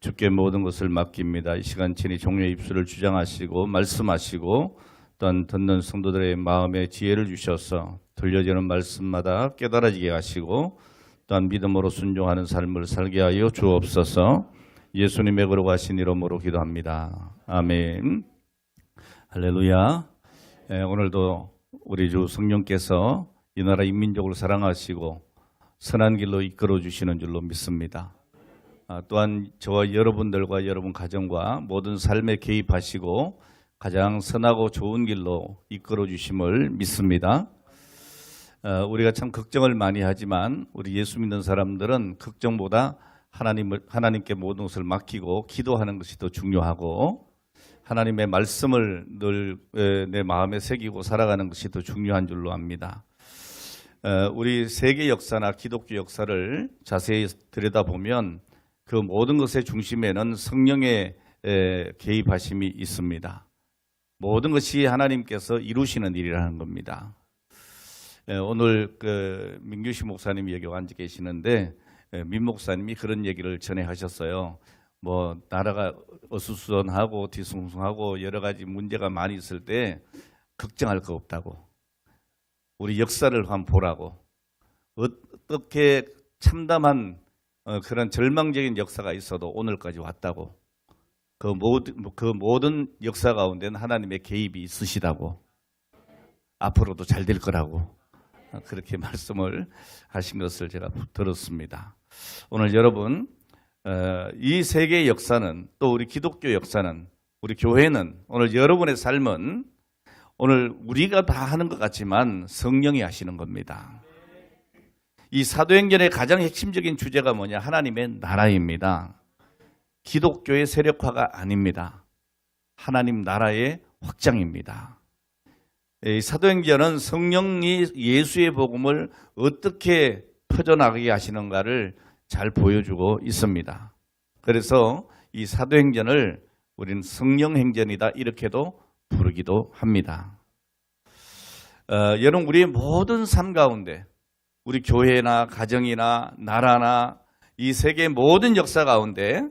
주께 모든 것을 맡깁니다. 이 시간 친히 종료의 입술을 주장하시고 말씀하시고 또한 듣는 성도들의 마음에 지혜를 주셔서 들려지는 말씀마다 깨달아지게 하시고 또한 믿음으로 순종하는 삶을 살게 하여 주옵소서. 예수님의 거룩하신 이름으로 기도합니다. 아멘. 할렐루야. 오늘도 우리 주 성령께서 이 나라 인민족을 사랑하시고 선한 길로 이끌어 주시는 줄로 믿습니다. 또한 저와 여러분들과 여러분 가정과 모든 삶에 개입하시고 가장 선하고 좋은 길로 이끌어 주심을 믿습니다. 우리가 참 걱정을 많이 하지만 우리 예수 믿는 사람들은 걱정보다 하나님께 모든 것을 맡기고 기도하는 것이 더 중요하고 하나님의 말씀을 늘 내 마음에 새기고 살아가는 것이 더 중요한 줄로 압니다. 우리 세계 역사나 기독교 역사를 자세히 들여다보면 그 모든 것의 중심에는 성령의 개입하심이 있습니다. 모든 것이 하나님께서 이루시는 일이라는 겁니다. 오늘 민규시 목사님이 여기 앉아 계시는데 민 목사님이 그런 얘기를 전에 하셨어요. 나라가 어수선하고 뒤숭숭하고 여러 가지 문제가 많이 있을 때 걱정할 거 없다고. 우리 역사를 한번 보라고. 어떻게 참담한 그런 절망적인 역사가 있어도 오늘까지 왔다고. 그 모든 역사 가운데는 하나님의 개입이 있으시다고. 앞으로도 잘 될 거라고. 그렇게 말씀을 하신 것을 제가 들었습니다. 오늘 여러분, 이 세계의 역사는 또 우리 기독교 역사는 우리 교회는 오늘 여러분의 삶은 오늘 우리가 다 하는 것 같지만 성령이 하시는 겁니다. 이 사도행전의 가장 핵심적인 주제가 뭐냐? 하나님의 나라입니다. 기독교의 세력화가 아닙니다. 하나님 나라의 확장입니다. 이 사도행전은 성령이 예수의 복음을 어떻게 퍼져나가게 하시는가를 잘 보여주고 있습니다. 그래서 이 사도행전을 우리는 성령행전이다 이렇게도 부르기도 합니다. 여러분, 우리의 모든 삶 가운데 우리 교회나 가정이나 나라나 이 세계의 모든 역사 가운데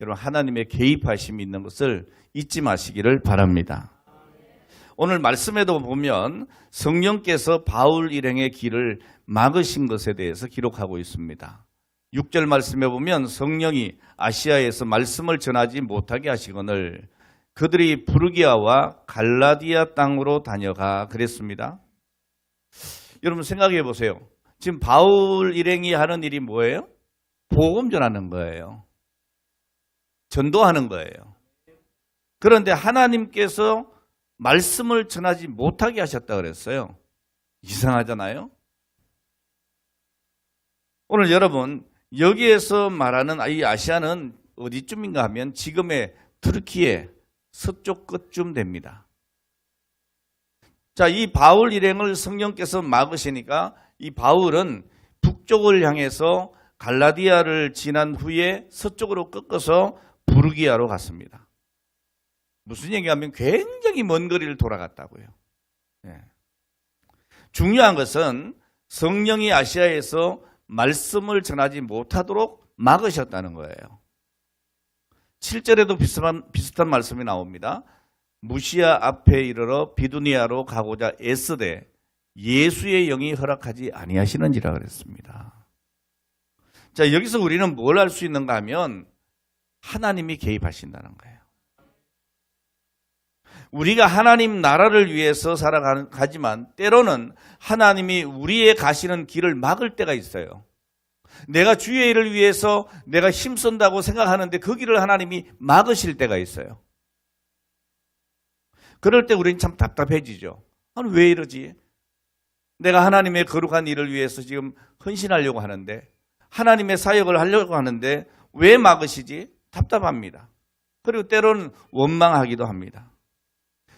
여러분 하나님의 개입하심이 있는 것을 잊지 마시기를 바랍니다. 오늘 말씀에도 보면 성령께서 바울 일행의 길을 막으신 것에 대해서 기록하고 있습니다. 6절 말씀에 보면 성령이 아시아에서 말씀을 전하지 못하게 하시거늘 그들이 부르기아와 갈라디아 땅으로 다녀가 그랬습니다. 여러분 생각해 보세요. 지금 바울 일행이 하는 일이 뭐예요? 복음 전하는 거예요. 전도하는 거예요. 그런데 하나님께서 말씀을 전하지 못하게 하셨다 그랬어요. 이상하잖아요. 오늘 여러분 여기에서 말하는 이 아시아는 어디쯤인가 하면 지금의 터키의 서쪽 끝쯤 됩니다. 자, 이 바울 일행을 성령께서 막으시니까 이 바울은 북쪽을 향해서 갈라디아를 지난 후에 서쪽으로 꺾어서 부르기아로 갔습니다. 무슨 얘기하면 굉장히 먼 거리를 돌아갔다고요. 중요한 것은 성령이 아시아에서 말씀을 전하지 못하도록 막으셨다는 거예요. 7절에도 비슷한 말씀이 나옵니다. 무시아 앞에 이르러 비두니아로 가고자 애쓰되 예수의 영이 허락하지 아니하시는지라 그랬습니다. 자, 여기서 우리는 뭘 알 수 있는가 하면 하나님이 개입하신다는 거예요. 우리가 하나님 나라를 위해서 살아가지만 때로는 하나님이 우리의 가시는 길을 막을 때가 있어요. 내가 주의 일을 위해서 내가 힘쓴다고 생각하는데 그 길을 하나님이 막으실 때가 있어요. 그럴 때 우리는 참 답답해지죠. 아니, 왜 이러지? 내가 하나님의 거룩한 일을 위해서 지금 헌신하려고 하는데 하나님의 사역을 하려고 하는데 왜 막으시지? 답답합니다. 그리고 때로는 원망하기도 합니다.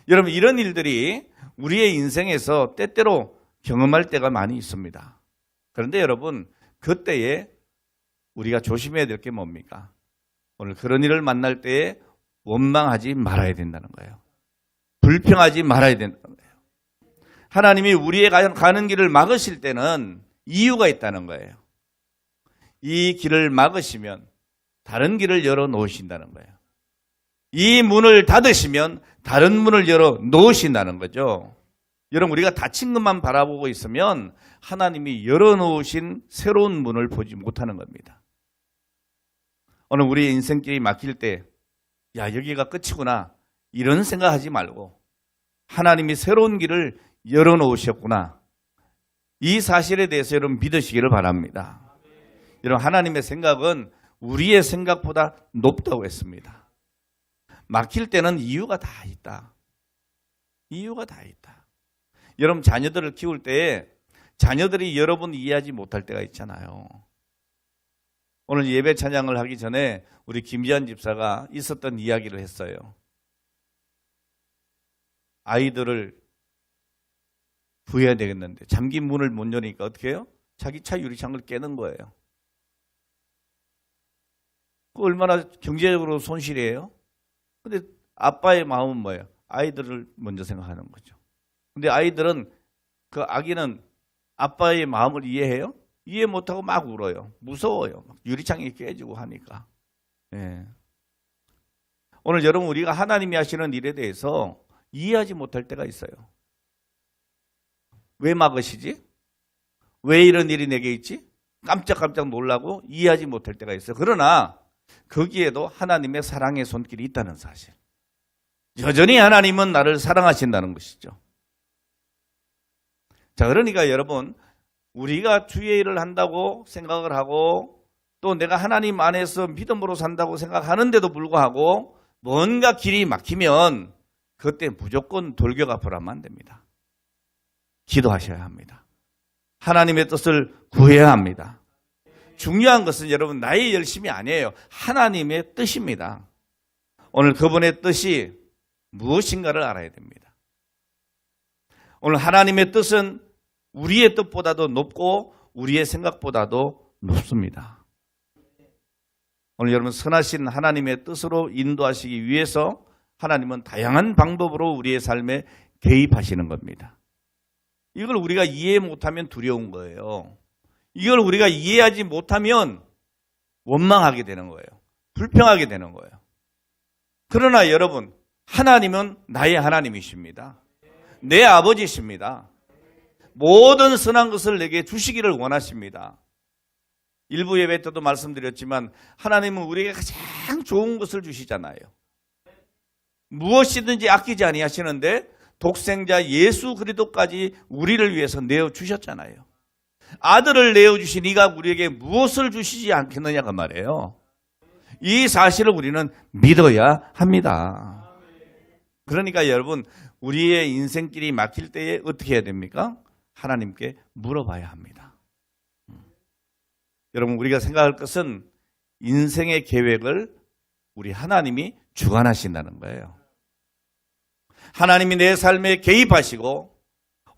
여러분, 이런 일들이 우리의 인생에서 때때로 경험할 때가 많이 있습니다. 그런데 여러분, 그때에 우리가 조심해야 될 게 뭡니까? 오늘 그런 일을 만날 때에 원망하지 말아야 된다는 거예요. 불평하지 말아야 된다는 거예요. 하나님이 우리의 가는 길을 막으실 때는 이유가 있다는 거예요. 이 길을 막으시면 다른 길을 열어 놓으신다는 거예요. 이 문을 닫으시면 다른 문을 열어 놓으신다는 거죠. 여러분, 우리가 닫힌 것만 바라보고 있으면 하나님이 열어 놓으신 새로운 문을 보지 못하는 겁니다. 오늘 우리의 인생길이 막힐 때, 야, 여기가 끝이구나, 이런 생각하지 말고 하나님이 새로운 길을 열어 놓으셨구나, 이 사실에 대해서 여러분 믿으시기를 바랍니다. 여러분, 하나님의 생각은 우리의 생각보다 높다고 했습니다. 막힐 때는 이유가 다 있다. 이유가 다 있다. 여러분, 자녀들을 키울 때 자녀들이 여러분 이해하지 못할 때가 있잖아요. 오늘 예배 찬양을 하기 전에 우리 김지한 집사가 있었던 이야기를 했어요. 아이들을 구해야 되겠는데 잠긴 문을 못 여니까 어떻게 해요? 자기 차 유리창을 깨는 거예요. 그 얼마나 경제적으로 손실이에요? 근데 아빠의 마음은 뭐예요? 아이들을 먼저 생각하는 거죠. 근데 아이들은, 그 아기는 아빠의 마음을 이해해요? 이해 못하고 막 울어요. 무서워요. 유리창이 깨지고 하니까. 예. 오늘 여러분, 우리가 하나님이 하시는 일에 대해서 이해하지 못할 때가 있어요. 왜 막으시지? 왜 이런 일이 내게 있지? 깜짝깜짝 놀라고 이해하지 못할 때가 있어요. 그러나 거기에도 하나님의 사랑의 손길이 있다는 사실. 여전히 하나님은 나를 사랑하신다는 것이죠. 자, 그러니까 여러분, 우리가 주의 일을 한다고 생각을 하고 또 내가 하나님 안에서 믿음으로 산다고 생각하는데도 불구하고 뭔가 길이 막히면 그때 무조건 돌격 앞으로 하면 안 됩니다. 기도하셔야 합니다. 하나님의 뜻을 구해야 합니다. 중요한 것은 여러분, 나의 열심이 아니에요. 하나님의 뜻입니다. 오늘 그분의 뜻이 무엇인가를 알아야 됩니다. 오늘 하나님의 뜻은 우리의 뜻보다도 높고 우리의 생각보다도 높습니다. 오늘 여러분, 선하신 하나님의 뜻으로 인도하시기 위해서 하나님은 다양한 방법으로 우리의 삶에 개입하시는 겁니다. 이걸 우리가 이해 못하면 두려운 거예요. 이걸 우리가 이해하지 못하면 원망하게 되는 거예요. 불평하게 되는 거예요. 그러나 여러분, 하나님은 나의 하나님이십니다. 내 아버지십니다. 모든 선한 것을 내게 주시기를 원하십니다. 일부 예배 때도 말씀드렸지만 하나님은 우리에게 가장 좋은 것을 주시잖아요. 무엇이든지 아끼지 아니하시는데 독생자 예수 그리스도까지 우리를 위해서 내어주셨잖아요. 아들을 내어주신 이가 우리에게 무엇을 주시지 않겠느냐가 말이에요. 이 사실을 우리는 믿어야 합니다. 그러니까 여러분, 우리의 인생길이 막힐 때에 어떻게 해야 됩니까? 하나님께 물어봐야 합니다. 여러분, 우리가 생각할 것은 인생의 계획을 우리 하나님이 주관하신다는 거예요. 하나님이 내 삶에 개입하시고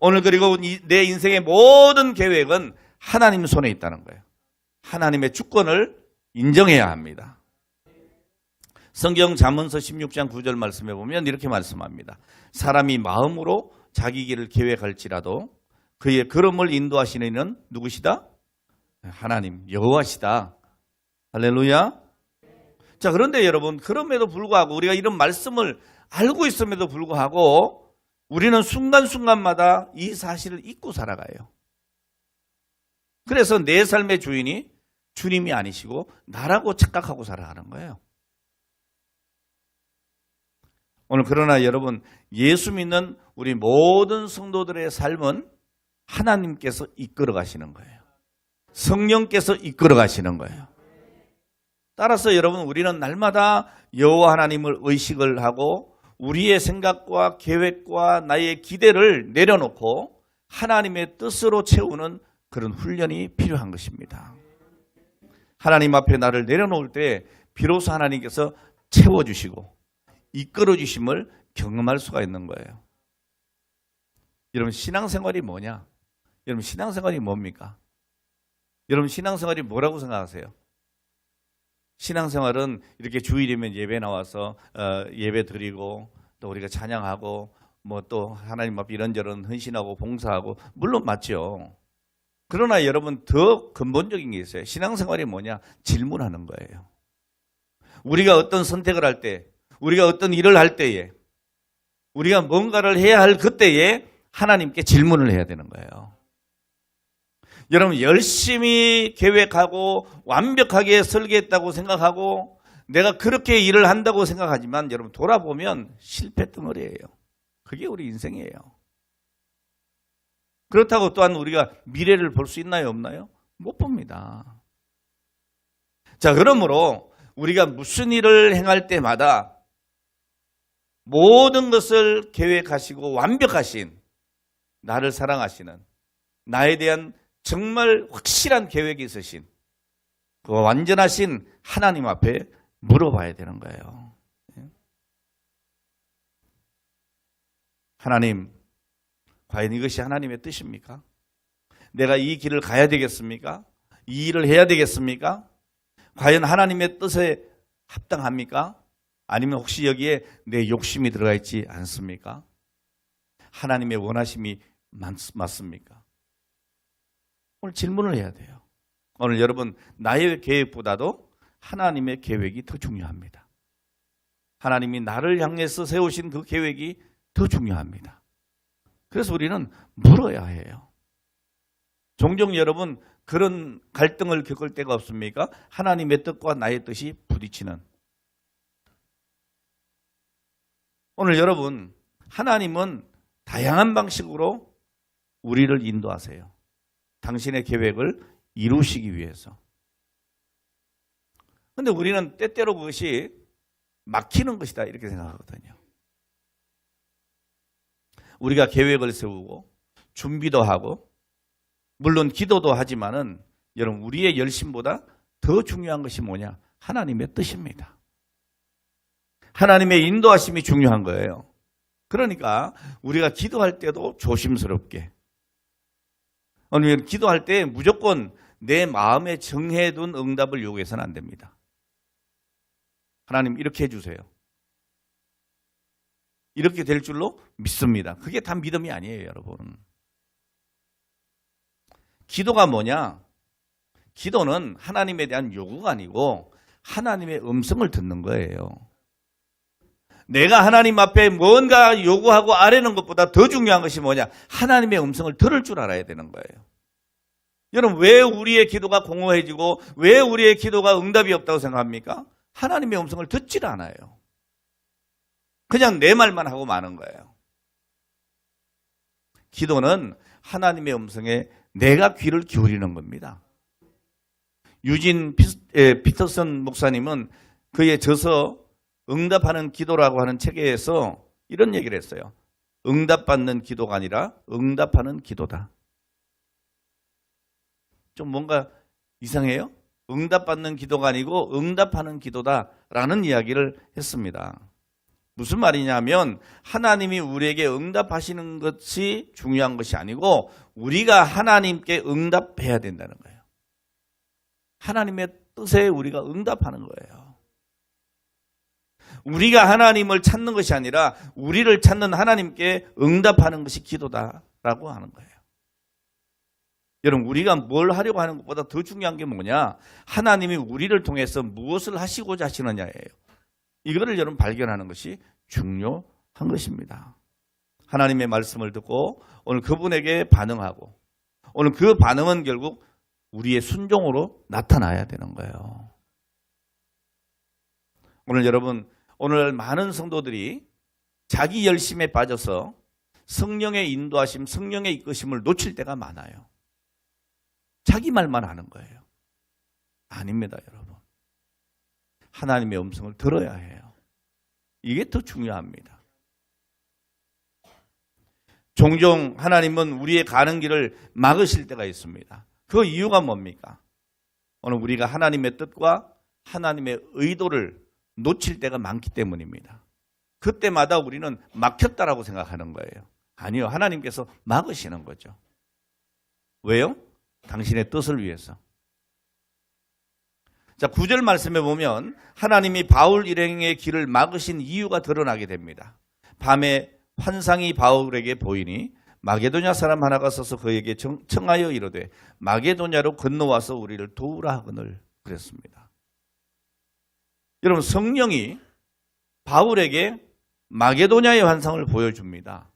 오늘 그리고 내 인생의 모든 계획은 하나님 손에 있다는 거예요. 하나님의 주권을 인정해야 합니다. 성경 잠언서 16장 9절 말씀해 보면 이렇게 말씀합니다. 사람이 마음으로 자기 길을 계획할지라도 그의 걸음을 인도하시는 이는 누구시다? 하나님, 여호와시다. 할렐루야. 자, 그런데 여러분, 그럼에도 불구하고 우리가 이런 말씀을 알고 있음에도 불구하고 우리는 순간순간마다 이 사실을 잊고 살아가요. 그래서 내 삶의 주인이 주님이 아니시고 나라고 착각하고 살아가는 거예요. 오늘 그러나 여러분, 예수 믿는 우리 모든 성도들의 삶은 하나님께서 이끌어 가시는 거예요. 성령께서 이끌어 가시는 거예요. 따라서 여러분, 우리는 날마다 여호와 하나님을 의식을 하고 우리의 생각과 계획과 나의 기대를 내려놓고 하나님의 뜻으로 채우는 그런 훈련이 필요한 것입니다. 하나님 앞에 나를 내려놓을 때 비로소 하나님께서 채워주시고 이끌어주심을 경험할 수가 있는 거예요. 여러분, 신앙생활이 뭐냐? 여러분, 신앙생활이 뭡니까? 여러분, 신앙생활이 뭐라고 생각하세요? 신앙생활은 이렇게 주일이면 예배 나와서 예배 드리고 또 우리가 찬양하고 뭐 또 하나님 앞에 이런저런 헌신하고 봉사하고 물론 맞죠. 그러나 여러분, 더 근본적인 게 있어요. 신앙생활이 뭐냐? 질문하는 거예요. 우리가 어떤 선택을 할 때, 우리가 어떤 일을 할 때에, 우리가 뭔가를 해야 할 그때에 하나님께 질문을 해야 되는 거예요. 여러분, 열심히 계획하고 완벽하게 설계했다고 생각하고 내가 그렇게 일을 한다고 생각하지만 여러분 돌아보면 실패 덩어리예요. 그게 우리 인생이에요. 그렇다고 또한 우리가 미래를 볼 수 있나요, 없나요? 못 봅니다. 자, 그러므로 우리가 무슨 일을 행할 때마다 모든 것을 계획하시고 완벽하신, 나를 사랑하시는, 나에 대한 정말 확실한 계획이 있으신 그 완전하신 하나님 앞에 물어봐야 되는 거예요. 하나님, 과연 이것이 하나님의 뜻입니까? 내가 이 길을 가야 되겠습니까? 이 일을 해야 되겠습니까? 과연 하나님의 뜻에 합당합니까? 아니면 혹시 여기에 내 욕심이 들어가 있지 않습니까? 하나님의 원하심이 맞습니까? 오늘 질문을 해야 돼요. 오늘 여러분, 나의 계획보다도 하나님의 계획이 더 중요합니다. 하나님이 나를 향해서 세우신 그 계획이 더 중요합니다. 그래서 우리는 물어야 해요. 종종 여러분 그런 갈등을 겪을 때가 없습니까? 하나님의 뜻과 나의 뜻이 부딪히는. 오늘 여러분, 하나님은 다양한 방식으로 우리를 인도하세요. 당신의 계획을 이루시기 위해서. 그런데 우리는 때때로 그것이 막히는 것이다 이렇게 생각하거든요. 우리가 계획을 세우고 준비도 하고 물론 기도도 하지만은 여러분 우리의 열심보다 더 중요한 것이 뭐냐? 하나님의 뜻입니다. 하나님의 인도하심이 중요한 거예요. 그러니까 우리가 기도할 때도 조심스럽게, 아니면 기도할 때 무조건 내 마음에 정해둔 응답을 요구해서는 안 됩니다. 하나님 이렇게 해주세요. 이렇게 될 줄로 믿습니다. 그게 다 믿음이 아니에요, 여러분. 기도가 뭐냐? 기도는 하나님에 대한 요구가 아니고 하나님의 음성을 듣는 거예요. 내가 하나님 앞에 뭔가 요구하고 아뢰는 것보다 더 중요한 것이 뭐냐? 하나님의 음성을 들을 줄 알아야 되는 거예요. 여러분, 왜 우리의 기도가 공허해지고 왜 우리의 기도가 응답이 없다고 생각합니까? 하나님의 음성을 듣질 않아요. 그냥 내 말만 하고 마는 거예요. 기도는 하나님의 음성에 내가 귀를 기울이는 겁니다. 유진 피터슨 목사님은 그의 저서 응답하는 기도라고 하는 책에서 이런 얘기를 했어요. 응답받는 기도가 아니라 응답하는 기도다. 좀 뭔가 이상해요? 응답받는 기도가 아니고 응답하는 기도다라는 이야기를 했습니다. 무슨 말이냐면 하나님이 우리에게 응답하시는 것이 중요한 것이 아니고 우리가 하나님께 응답해야 된다는 거예요. 하나님의 뜻에 우리가 응답하는 거예요. 우리가 하나님을 찾는 것이 아니라 우리를 찾는 하나님께 응답하는 것이 기도다라고 하는 거예요. 여러분, 우리가 뭘 하려고 하는 것보다 더 중요한 게 뭐냐? 하나님이 우리를 통해서 무엇을 하시고자 하시느냐예요. 이거를 여러분 발견하는 것이 중요한 것입니다. 하나님의 말씀을 듣고 오늘 그분에게 반응하고 오늘 그 반응은 결국 우리의 순종으로 나타나야 되는 거예요. 오늘 여러분, 오늘 많은 성도들이 자기 열심에 빠져서 성령의 인도하심, 성령의 이끄심을 놓칠 때가 많아요. 자기 말만 하는 거예요. 아닙니다, 여러분. 하나님의 음성을 들어야 해요. 이게 더 중요합니다. 종종 하나님은 우리의 가는 길을 막으실 때가 있습니다. 그 이유가 뭡니까? 오늘 우리가 하나님의 뜻과 하나님의 의도를 놓칠 때가 많기 때문입니다. 그때마다 우리는 막혔다라고 생각하는 거예요. 아니요, 하나님께서 막으시는 거죠. 왜요? 당신의 뜻을 위해서. 자, 9절 말씀에 보면 하나님이 바울 일행의 길을 막으신 이유가 드러나게 됩니다. 밤에 환상이 바울에게 보이니 마게도냐 사람 하나가 서서 그에게 청하여 이르되 마게도냐로 건너와서 우리를 도우라 하거늘 그랬습니다. 여러분, 성령이 바울에게 마게도냐의 환상을 보여줍니다.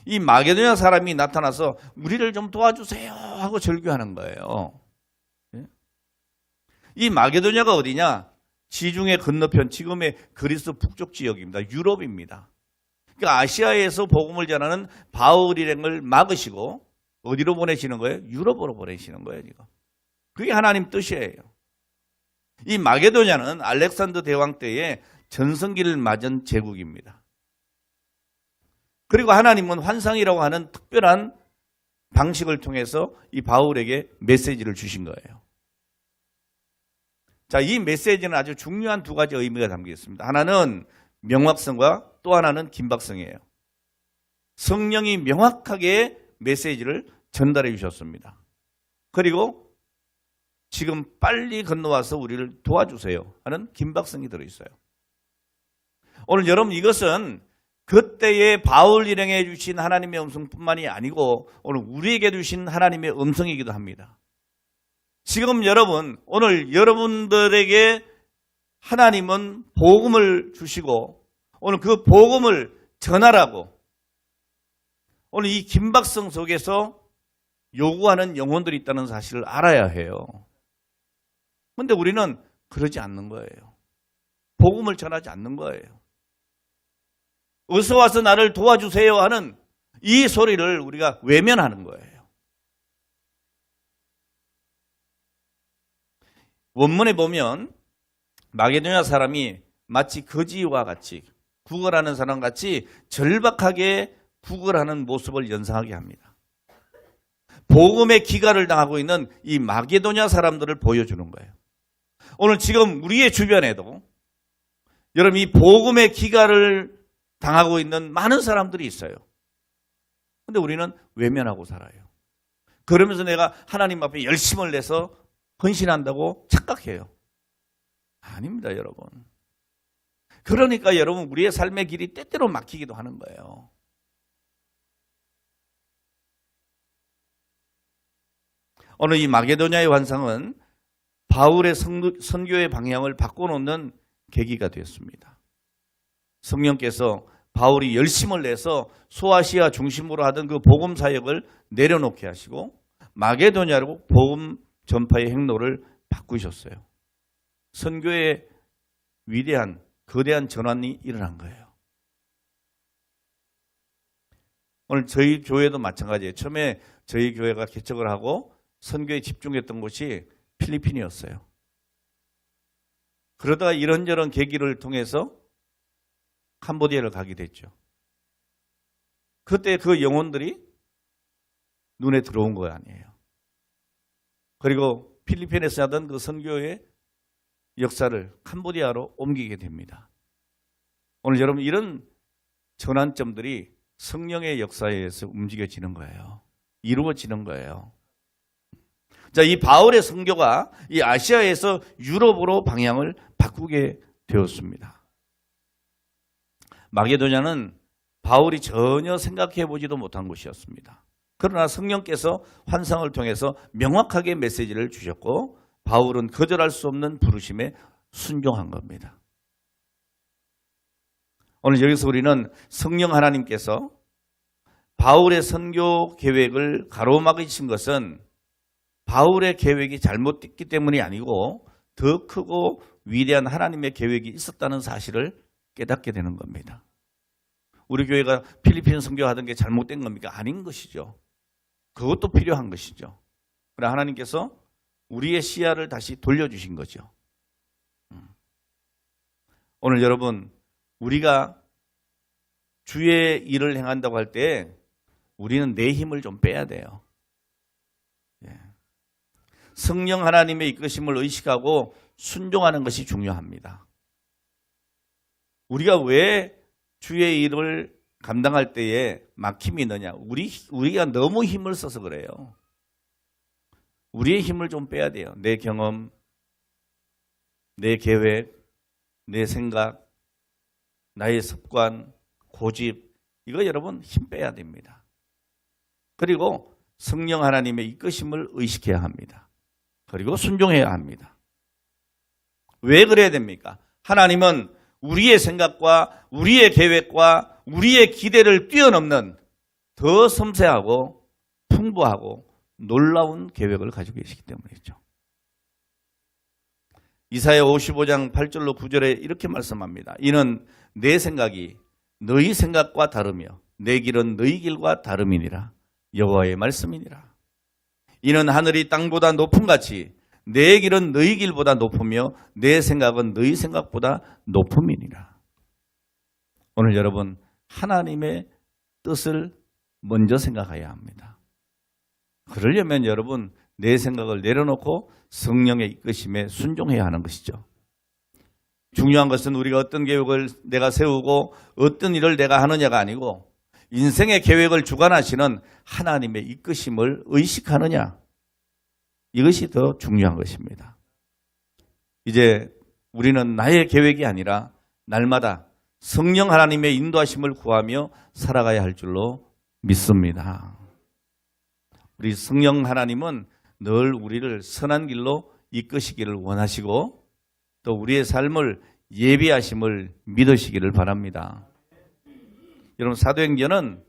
이 마게도냐 사람이 나타나서 우리를 좀 도와주세요 하고 절규하는 거예요. 이 마게도냐가 어디냐? 지중해 건너편, 지금의 그리스 북쪽 지역입니다. 유럽입니다. 그러니까 아시아에서 복음을 전하는 바울 일행을 막으시고 어디로 보내시는 거예요? 유럽으로 보내시는 거예요, 지금. 그게 하나님 뜻이에요. 이 마게도냐는 알렉산더 대왕 때에 전성기를 맞은 제국입니다. 그리고 하나님은 환상이라고 하는 특별한 방식을 통해서 이 바울에게 메시지를 주신 거예요. 자, 이 메시지는 아주 중요한 두 가지 의미가 담겨 있습니다. 하나는 명확성과 또 하나는 긴박성이에요. 성령이 명확하게 메시지를 전달해 주셨습니다. 그리고 지금 빨리 건너와서 우리를 도와주세요 하는 긴박성이 들어있어요. 오늘 여러분, 이것은 그때의 바울 일행에 주신 하나님의 음성뿐만이 아니고 오늘 우리에게 주신 하나님의 음성이기도 합니다. 지금 여러분, 오늘 여러분들에게 하나님은 복음을 주시고 오늘 그 복음을 전하라고 오늘 이 긴박성 속에서 요구하는 영혼들이 있다는 사실을 알아야 해요. 그런데 우리는 그러지 않는 거예요. 복음을 전하지 않는 거예요. 어서 와서 나를 도와주세요 하는 이 소리를 우리가 외면하는 거예요. 원문에 보면 마게도냐 사람이 마치 거지와 같이 구걸하는 사람 같이 절박하게 구걸하는 모습을 연상하게 합니다. 복음의 기갈을 당하고 있는 이 마게도냐 사람들을 보여주는 거예요. 오늘 지금 우리의 주변에도 여러분 이 복음의 기갈을 당하고 있는 많은 사람들이 있어요. 그런데 우리는 외면하고 살아요. 그러면서 내가 하나님 앞에 열심을 내서 헌신한다고 착각해요. 아닙니다, 여러분. 그러니까 여러분 우리의 삶의 길이 때때로 막히기도 하는 거예요. 오늘 이 마게도냐의 환상은 바울의 선교의 방향을 바꿔놓는 계기가 되었습니다. 성령께서 바울이 열심을 내서 소아시아 중심으로 하던 그 복음 사역을 내려놓게 하시고 마게도냐로 복음 전파의 행로를 바꾸셨어요. 선교의 위대한 거대한 전환이 일어난 거예요. 오늘 저희 교회도 마찬가지예요. 처음에 저희 교회가 개척을 하고 선교에 집중했던 곳이 필리핀이었어요. 그러다가 이런저런 계기를 통해서 캄보디아를 가게 됐죠. 그때 그 영혼들이 눈에 들어온 거 아니에요. 그리고 필리핀에서 하던 그 선교의 역사를 캄보디아로 옮기게 됩니다. 오늘 여러분 이런 전환점들이 성령의 역사에 의해서 움직여지는 거예요. 이루어지는 거예요. 자, 이 바울의 선교가 이 아시아에서 유럽으로 방향을 바꾸게 되었습니다. 마게도냐는 바울이 전혀 생각해 보지도 못한 곳이었습니다. 그러나 성령께서 환상을 통해서 명확하게 메시지를 주셨고 바울은 거절할 수 없는 부르심에 순종한 겁니다. 오늘 여기서 우리는 성령 하나님께서 바울의 선교 계획을 가로막으신 것은 바울의 계획이 잘못됐기 때문이 아니고 더 크고 위대한 하나님의 계획이 있었다는 사실을 깨닫게 되는 겁니다. 우리 교회가 필리핀 선교하던 게 잘못된 겁니까? 아닌 것이죠. 그것도 필요한 것이죠. 그러나 하나님께서 우리의 시야를 다시 돌려주신 거죠. 오늘 여러분 우리가 주의 일을 행한다고 할 때 우리는 내 힘을 좀 빼야 돼요. 성령 하나님의 이끄심을 의식하고 순종하는 것이 중요합니다. 우리가 왜 주의 일을 감당할 때에 막힘이 있느냐? 우리가 너무 힘을 써서 그래요. 우리의 힘을 좀 빼야 돼요. 내 경험, 내 계획, 내 생각, 나의 습관, 고집, 이거 여러분 힘 빼야 됩니다. 그리고 성령 하나님의 이끄심을 의식해야 합니다. 그리고 순종해야 합니다. 왜 그래야 됩니까? 하나님은 우리의 생각과 우리의 계획과 우리의 기대를 뛰어넘는 더 섬세하고 풍부하고 놀라운 계획을 가지고 계시기 때문이죠. 이사야 55장 8절로 9절에 이렇게 말씀합니다. 이는 내 생각이 너희 생각과 다르며 내 길은 너희 길과 다름이니라. 여호와의 말씀이니라. 이는 하늘이 땅보다 높음같이 내 길은 너희 길보다 높으며 내 생각은 너희 생각보다 높음이니라. 오늘 여러분, 하나님의 뜻을 먼저 생각해야 합니다. 그러려면 여러분, 내 생각을 내려놓고 성령의 이끄심에 순종해야 하는 것이죠. 중요한 것은 우리가 어떤 계획을 내가 세우고 어떤 일을 내가 하느냐가 아니고 인생의 계획을 주관하시는 하나님의 이끄심을 의식하느냐, 이것이 더 중요한 것입니다. 이제 우리는 나의 계획이 아니라 날마다 성령 하나님의 인도하심을 구하며 살아가야 할 줄로 믿습니다. 우리 성령 하나님은 늘 우리를 선한 길로 이끄시기를 원하시고 또 우리의 삶을 예비하심을 믿으시기를 바랍니다. 여러분, 사도행전은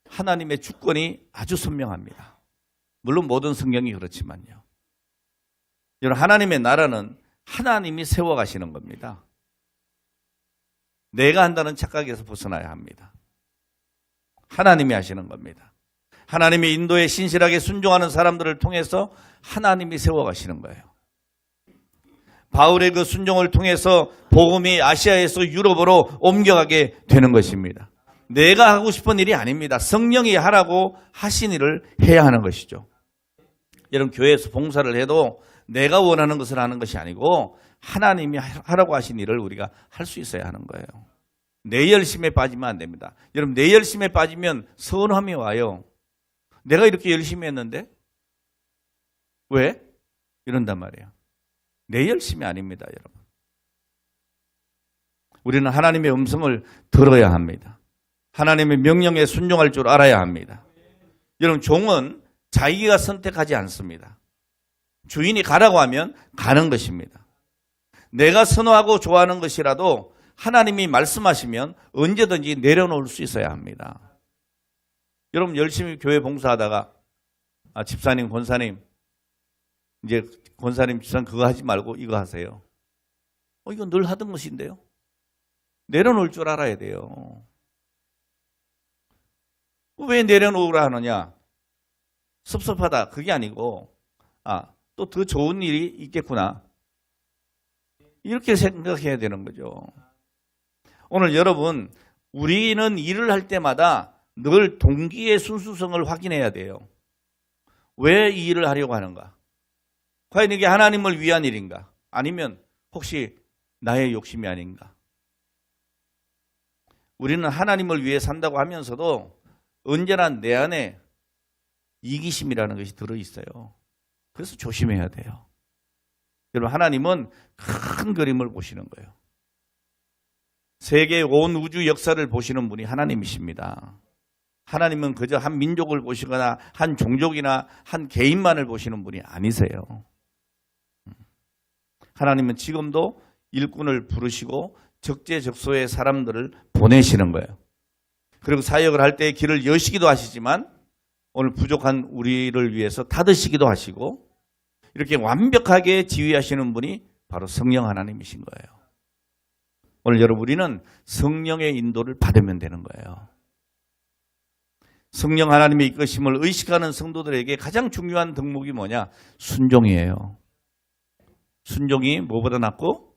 하나님의 주권이 아주 선명합니다. 물론 모든 성경이 그렇지만요. 여러분, 하나님의 나라는 하나님이 세워가시는 겁니다. 내가 한다는 착각에서 벗어나야 합니다. 하나님이 하시는 겁니다. 하나님의 인도에 신실하게 순종하는 사람들을 통해서 하나님이 세워가시는 거예요. 바울의 그 순종을 통해서 복음이 아시아에서 유럽으로 옮겨가게 되는 것입니다. 내가 하고 싶은 일이 아닙니다. 성령이 하라고 하신 일을 해야 하는 것이죠. 여러분, 교회에서 봉사를 해도 내가 원하는 것을 하는 것이 아니고 하나님이 하라고 하신 일을 우리가 할 수 있어야 하는 거예요. 내 열심에 빠지면 안 됩니다. 여러분, 내 열심에 빠지면 서운함이 와요. 내가 이렇게 열심히 했는데 왜? 이런단 말이에요. 내 열심이 아닙니다, 여러분. 우리는 하나님의 음성을 들어야 합니다. 하나님의 명령에 순종할 줄 알아야 합니다. 여러분, 종은 자기가 선택하지 않습니다. 주인이 가라고 하면 가는 것입니다. 내가 선호하고 좋아하는 것이라도 하나님이 말씀하시면 언제든지 내려놓을 수 있어야 합니다. 여러분, 열심히 교회 봉사하다가 집사님, 권사님, 이제 권사님, 집사님 그거 하지 말고 이거 하세요. 이거 늘 하던 것인데요. 내려놓을 줄 알아야 돼요. 왜 내려놓으라 하느냐? 섭섭하다, 그게 아니고 또 더 좋은 일이 있겠구나, 이렇게 생각해야 되는 거죠. 오늘 여러분, 우리는 일을 할 때마다 늘 동기의 순수성을 확인해야 돼요. 왜 이 일을 하려고 하는가? 과연 이게 하나님을 위한 일인가? 아니면 혹시 나의 욕심이 아닌가? 우리는 하나님을 위해 산다고 하면서도 언제나 내 안에 이기심이라는 것이 들어있어요. 그래서 조심해야 돼요. 여러분, 하나님은 큰 그림을 보시는 거예요. 세계 온 우주 역사를 보시는 분이 하나님이십니다. 하나님은 그저 한 민족을 보시거나 한 종족이나 한 개인만을 보시는 분이 아니세요. 하나님은 지금도 일꾼을 부르시고 적재적소의 사람들을 보내시는 거예요. 그리고 사역을 할 때 길을 여시기도 하시지만 오늘 부족한 우리를 위해서 닫으시기도 하시고 이렇게 완벽하게 지휘하시는 분이 바로 성령 하나님이신 거예요. 오늘 여러분, 우리는 성령의 인도를 받으면 되는 거예요. 성령 하나님의 이끄심을 의식하는 성도들에게 가장 중요한 덕목이 뭐냐? 순종이에요. 순종이 뭐보다 낫고?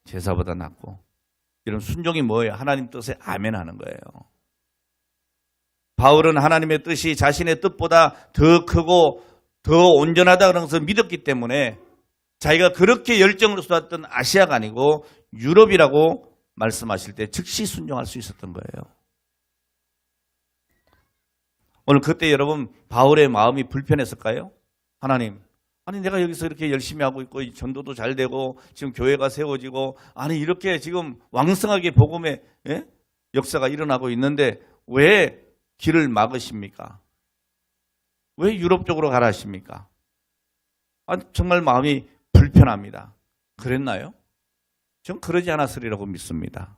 제사보다 낫고. 이런 순종이 뭐예요? 하나님 뜻에 아멘하는 거예요. 바울은 하나님의 뜻이 자신의 뜻보다 더 크고 더 온전하다 그런 것을 믿었기 때문에 자기가 그렇게 열정을 쏟았던 아시아가 아니고 유럽이라고 말씀하실 때 즉시 순종할 수 있었던 거예요. 오늘 그때 여러분, 바울의 마음이 불편했을까요? 하나님, 아니 내가 여기서 이렇게 열심히 하고 있고 전도도 잘 되고 지금 교회가 세워지고 이렇게 지금 왕성하게 복음의 역사가 일어나고 있는데 왜 길을 막으십니까? 왜 유럽 쪽으로 가라 하십니까? 정말 마음이 불편합니다. 그랬나요? 전 그러지 않았으리라고 믿습니다.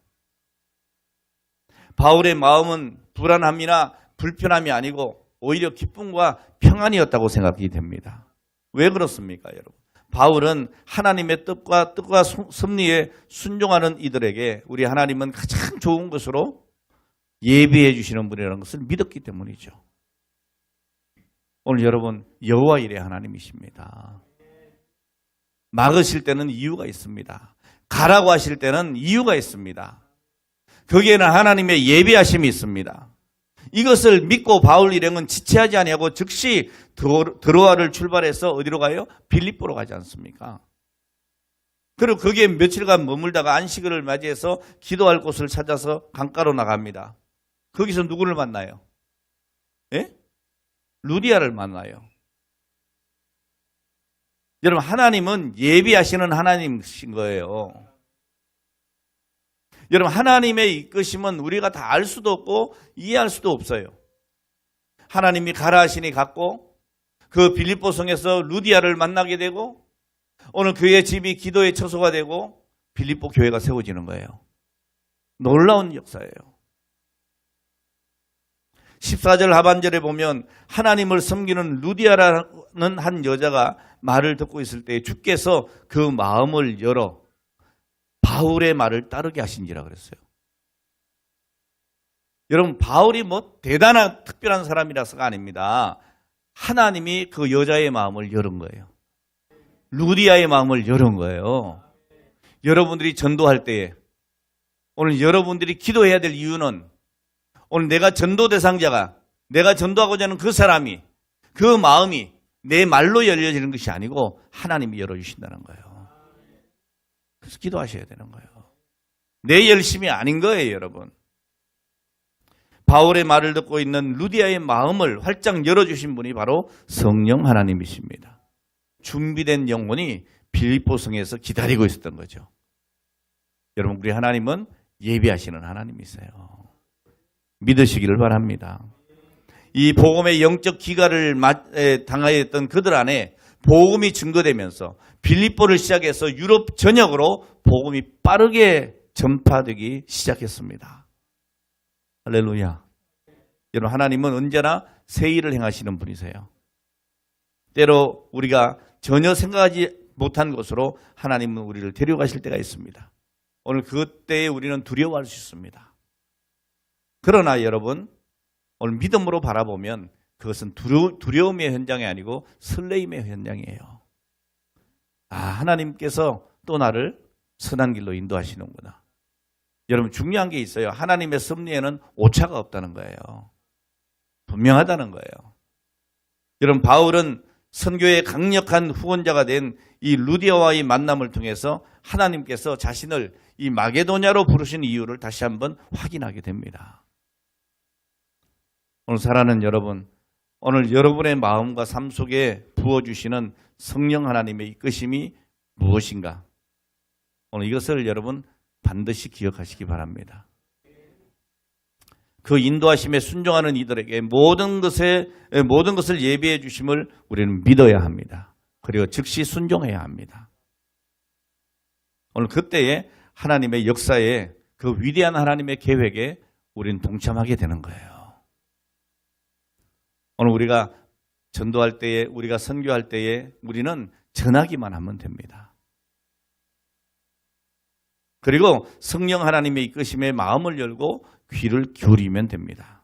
바울의 마음은 불안함이나 불편함이 아니고 오히려 기쁨과 평안이었다고 생각이 됩니다. 왜 그렇습니까, 여러분? 바울은 하나님의 뜻과 섭리에 순종하는 이들에게 우리 하나님은 가장 좋은 것으로 예비해 주시는 분이라는 것을 믿었기 때문이죠. 오늘 여러분, 여호와 일의 하나님이십니다. 막으실 때는 이유가 있습니다. 가라고 하실 때는 이유가 있습니다. 거기에는 하나님의 예비하심이 있습니다. 이것을 믿고 바울 일행은 지체하지 아니하고 즉시 드로아를 출발해서 어디로 가요? 빌립보로 가지 않습니까? 그리고 거기에 며칠간 머물다가 안식일을 맞이해서 기도할 곳을 찾아서 강가로 나갑니다. 거기서 누구를 만나요? 예? 루디아를 만나요. 여러분, 하나님은 예비하시는 하나님이신 거예요. 여러분, 하나님의 이끄심은 우리가 다 알 수도 없고 이해할 수도 없어요. 하나님이 가라 하시니 갔고 그 빌립보 성에서 루디아를 만나게 되고 오늘 그의 집이 기도의 처소가 되고 빌립보 교회가 세워지는 거예요. 놀라운 역사예요. 14절 하반절에 보면 하나님을 섬기는 루디아라는 한 여자가 말을 듣고 있을 때 주께서 그 마음을 열어 바울의 말을 따르게 하신지라 그랬어요. 여러분, 바울이 뭐 대단한 특별한 사람이라서가 아닙니다. 하나님이 그 여자의 마음을 열은 거예요. 루디아의 마음을 열은 거예요. 여러분들이 전도할 때에 오늘 여러분들이 기도해야 될 이유는 오늘 내가 전도 대상자가 내가 전도하고자 하는 그 사람이 그 마음이 내 말로 열려지는 것이 아니고 하나님이 열어주신다는 거예요. 그래서 기도하셔야 되는 거예요. 내 열심이 아닌 거예요, 여러분. 바울의 말을 듣고 있는 루디아의 마음을 활짝 열어주신 분이 바로 성령 하나님이십니다. 준비된 영혼이 빌립보 성에서 기다리고 있었던 거죠. 여러분, 우리 하나님은 예비하시는 하나님이세요. 믿으시기를 바랍니다. 이 복음의 영적 기가를 당하였던 그들 안에 복음이 증거되면서 빌립보를 시작해서 유럽 전역으로 복음이 빠르게 전파되기 시작했습니다. 할렐루야. 여러분, 하나님은 언제나 새 일을 행하시는 분이세요. 때로 우리가 전혀 생각하지 못한 곳으로 하나님은 우리를 데려가실 때가 있습니다. 오늘 그때에 우리는 두려워할 수 있습니다. 그러나 여러분, 오늘 믿음으로 바라보면 그것은 두려움의 현장이 아니고 설레임의 현장이에요. 아, 하나님께서 또 나를 선한 길로 인도하시는구나. 여러분, 중요한 게 있어요. 하나님의 섭리에는 오차가 없다는 거예요. 분명하다는 거예요. 여러분, 바울은 선교의 강력한 후원자가 된 이 루디아와의 만남을 통해서 하나님께서 자신을 이 마게도냐로 부르신 이유를 다시 한번 확인하게 됩니다. 오늘 사랑하는 여러분, 오늘 여러분의 마음과 삶 속에 부어주시는 성령 하나님의 이끄심이 무엇인가? 오늘 이것을 여러분 반드시 기억하시기 바랍니다. 그 인도하심에 순종하는 이들에게 모든 것을 예비해 주심을 우리는 믿어야 합니다. 그리고 즉시 순종해야 합니다. 오늘 그때에 하나님의 역사에 그 위대한 하나님의 계획에 우리는 동참하게 되는 거예요. 오늘 우리가 전도할 때에 우리가 선교할 때에 우리는 전하기만 하면 됩니다. 그리고 성령 하나님의 이끄심에 마음을 열고 귀를 기울이면 됩니다.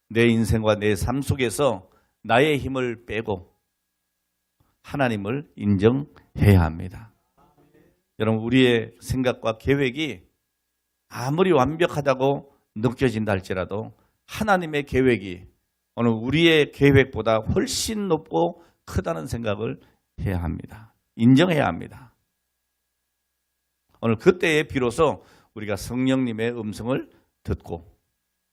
내 인생과 내 삶 속에서 나의 힘을 빼고 하나님을 인정해야 합니다. 여러분, 우리의 생각과 계획이 아무리 완벽하다고 느껴진다 할지라도 하나님의 계획이 오늘 우리의 계획보다 훨씬 높고 크다는 생각을 해야 합니다. 인정해야 합니다. 오늘 그때에 비로소 우리가 성령님의 음성을 듣고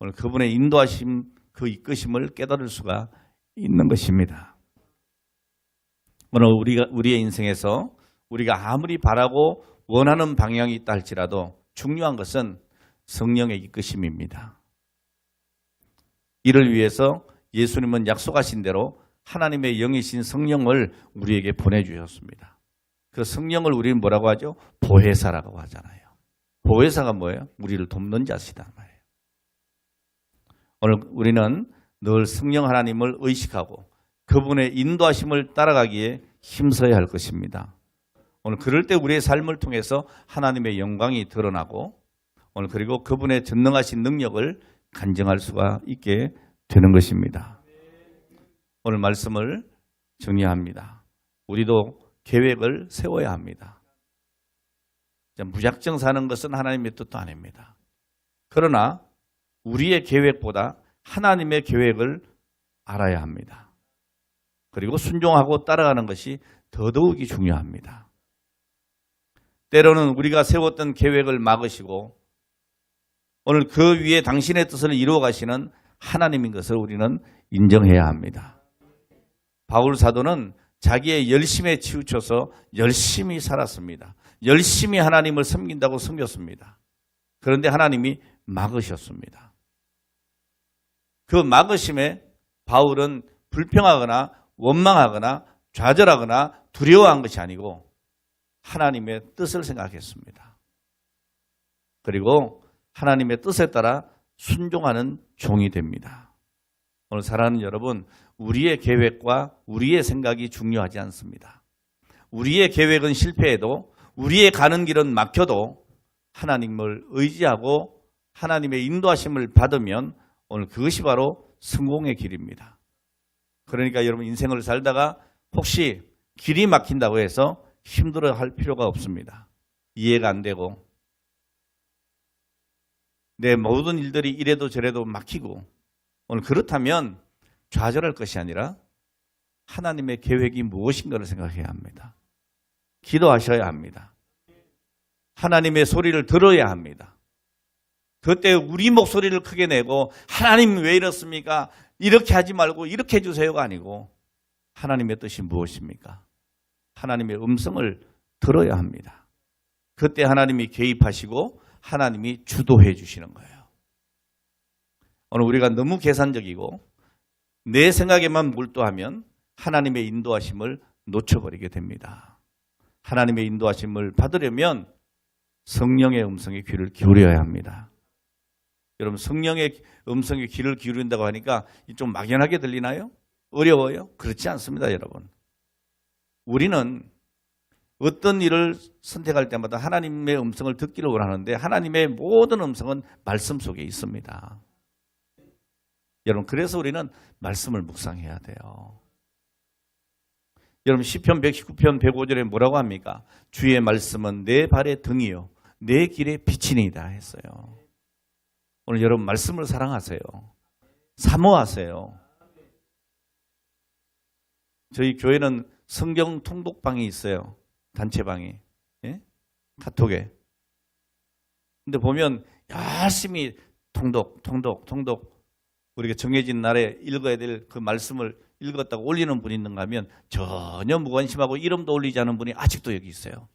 오늘 그분의 인도하심, 그 이끄심을 깨달을 수가 있는 것입니다. 오늘 우리의 인생에서 우리가 아무리 바라고 원하는 방향이 있다 할지라도 중요한 것은 성령의 이끄심입니다. 이를 위해서 예수님은 약속하신 대로 하나님의 영이신 성령을 우리에게 보내주셨습니다. 그 성령을 우리는 뭐라고 하죠? 보혜사라고 하잖아요. 보혜사가 뭐예요? 우리를 돕는 자시단 말이에요. 오늘 우리는 늘 성령 하나님을 의식하고 그분의 인도하심을 따라가기에 힘써야 할 것입니다. 오늘 그럴 때 우리의 삶을 통해서 하나님의 영광이 드러나고 오늘 그리고 그분의 전능하신 능력을 간증할 수가 있게 되는 것입니다. 오늘 말씀을 정리합니다. 우리도 계획을 세워야 합니다. 무작정 사는 것은 하나님의 뜻도 아닙니다. 그러나 우리의 계획보다 하나님의 계획을 알아야 합니다. 그리고 순종하고 따라가는 것이 더더욱이 중요합니다. 때로는 우리가 세웠던 계획을 막으시고 오늘 그 위에 당신의 뜻을 이루어 가시는 하나님인 것을 우리는 인정해야 합니다. 바울 사도는 자기의 열심에 치우쳐서 열심히 살았습니다. 열심히 하나님을 섬긴다고 섬겼습니다. 그런데 하나님이 막으셨습니다. 그 막으심에 바울은 불평하거나 원망하거나 좌절하거나 두려워한 것이 아니고 하나님의 뜻을 생각했습니다. 그리고 하나님의 뜻에 따라 순종하는 종이 됩니다. 오늘 사랑하는 여러분, 우리의 계획과 우리의 생각이 중요하지 않습니다. 우리의 계획은 실패해도 우리의 가는 길은 막혀도 하나님을 의지하고 하나님의 인도하심을 받으면 오늘 그것이 바로 성공의 길입니다. 그러니까 여러분 인생을 살다가 혹시 길이 막힌다고 해서 힘들어할 필요가 없습니다. 이해가 안 되고 내 모든 일들이 이래도 저래도 막히고 오늘 그렇다면 좌절할 것이 아니라 하나님의 계획이 무엇인가를 생각해야 합니다. 기도하셔야 합니다. 하나님의 소리를 들어야 합니다. 그때 우리 목소리를 크게 내고 하나님 왜 이렇습니까? 이렇게 하지 말고 이렇게 해주세요가 아니고 하나님의 뜻이 무엇입니까? 하나님의 음성을 들어야 합니다. 그때 하나님이 개입하시고 하나님이 주도해 주시는 거예요. 오늘 우리가 너무 계산적이고 내 생각에만 몰두하면 하나님의 인도하심을 놓쳐버리게 됩니다. 하나님의 인도하심을 받으려면 성령의 음성에 귀를 기울여야 합니다. 여러분 성령의 음성에 귀를 기울인다고 하니까 좀 막연하게 들리나요? 어려워요? 그렇지 않습니다, 여러분. 우리는 어떤 일을 선택할 때마다 하나님의 음성을 듣기를 원하는데 하나님의 모든 음성은 말씀 속에 있습니다. 여러분 그래서 우리는 말씀을 묵상해야 돼요. 여러분 시편 119편 105절에 뭐라고 합니까? 주의 말씀은 내 발의 등이요 내 길의 빛이니이다 했어요. 오늘 여러분 말씀을 사랑하세요. 사모하세요. 저희 교회는 성경 통독방이 있어요. 단체방이. 예? 카톡에. 근데 보면 열심히 통독 우리가 정해진 날에 읽어야 될 그 말씀을 읽었다고 올리는 분이 있는가 하면 전혀 무관심하고 이름도 올리지 않은 분이 아직도 여기 있어요.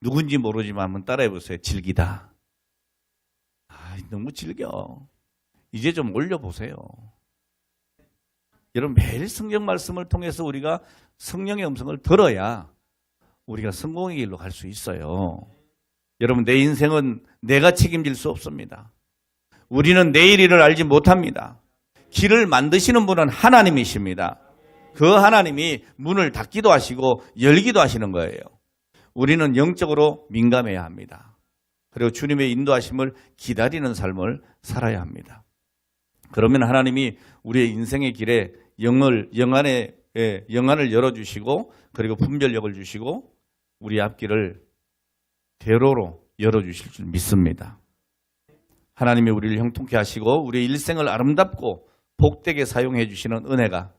누군지 모르지만 한번 따라해 보세요. 즐기다. 너무 즐겨. 이제 좀 올려보세요. 여러분 매일 성경 말씀을 통해서 우리가 성령의 음성을 들어야 우리가 성공의 길로 갈 수 있어요. 여러분 내 인생은 내가 책임질 수 없습니다. 우리는 내일 일을 알지 못합니다. 길을 만드시는 분은 하나님이십니다. 그 하나님이 문을 닫기도 하시고 열기도 하시는 거예요. 우리는 영적으로 민감해야 합니다. 그리고 주님의 인도하심을 기다리는 삶을 살아야 합니다. 그러면 하나님이 우리의 인생의 길에 영안을 열어주시고 그리고 분별력을 주시고 우리 앞길을 대로로 열어주실 줄 믿습니다. 하나님이 우리를 형통케 하시고 우리의 일생을 아름답고 복되게 사용해 주시는 은혜가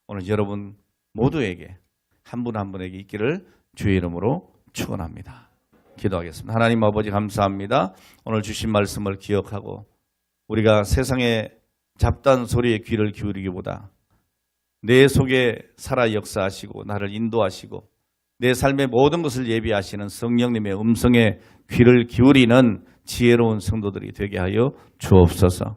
오늘 여러분 모두에게 한 분 한 분에게 있기를 주의 이름으로 축원합니다. 기도하겠습니다. 하나님 아버지 감사합니다. 오늘 주신 말씀을 기억하고 우리가 세상의 잡다한 소리에 귀를 기울이기보다 내 속에 살아 역사하시고 나를 인도하시고 내 삶의 모든 것을 예비하시는 성령님의 음성에 귀를 기울이는 지혜로운 성도들이 되게 하여 주옵소서.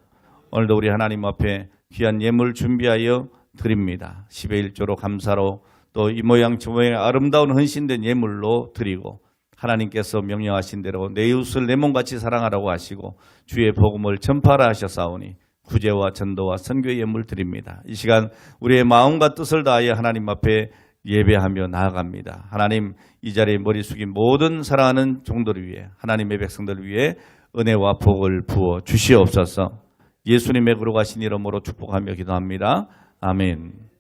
오늘도 우리 하나님 앞에 귀한 예물 준비하여 드립니다. 10의 1조로 감사로 또 이 모양 저 모양 아름다운 헌신된 예물로 드리고 하나님께서 명령하신 대로 내 이웃을 내 몸같이 사랑하라고 하시고 주의 복음을 전파하라 하셨사오니 구제와 전도와 선교의 예물 드립니다. 이 시간 우리의 마음과 뜻을 다하여 하나님 앞에 예배하며 나아갑니다. 하나님 이 자리에 머리 숙인 모든 사랑하는 종들을 위해 하나님의 백성들을 위해 은혜와 복을 부어 주시옵소서. 예수님의 거룩하신 이름으로 축복하며 기도합니다. 아멘.